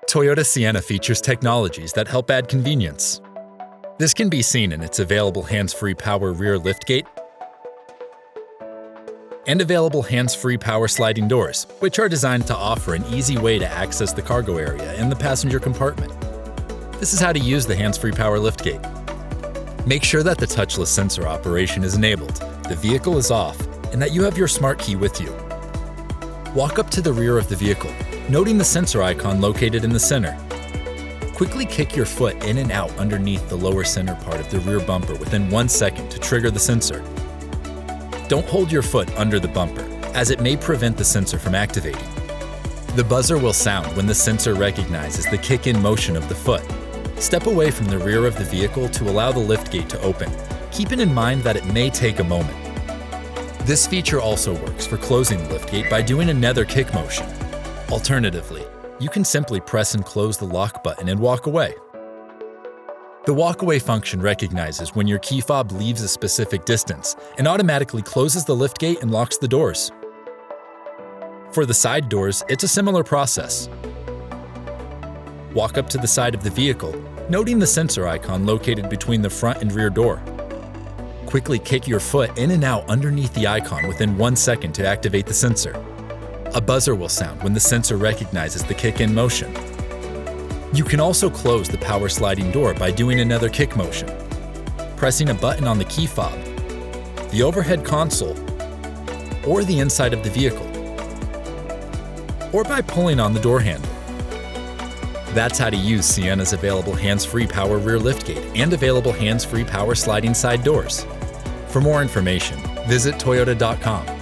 Toyota Sienna features technologies that help add convenience. This can be seen in its available hands-free power rear liftgate and available hands-free power sliding doors, which are designed to offer an easy way to access the cargo area in the passenger compartment. This is how to use the hands-free power liftgate. Make sure that the touchless sensor operation is enabled, the vehicle is off, and that you have your smart key with you. Walk up to the rear of the vehicle, noting the sensor icon located in the center. Quickly kick your foot in and out underneath the lower center part of the rear bumper within 1 second to trigger the sensor. Don't hold your foot under the bumper, as it may prevent the sensor from activating. The buzzer will sound when the sensor recognizes the kick-in motion of the foot. Step away from the rear of the vehicle to allow the liftgate to open, keeping in mind that it may take a moment. This feature also works for closing the liftgate by doing another kick motion. Alternatively, you can simply press and close the lock button and walk away. The walk-away function recognizes when your key fob leaves a specific distance and automatically closes the liftgate and locks the doors. For the side doors, it's a similar process. Walk up to the side of the vehicle, noting the sensor icon located between the front and rear door. Quickly kick your foot in and out underneath the icon within 1 second to activate the sensor. A buzzer will sound when the sensor recognizes the kick-in motion. You can also close the power sliding door by doing another kick motion, pressing a button on the key fob, the overhead console, or the inside of the vehicle, or by pulling on the door handle. That's how to use Sienna's available hands-free power rear liftgate and available hands-free power sliding side doors. For more information, visit toyota.com.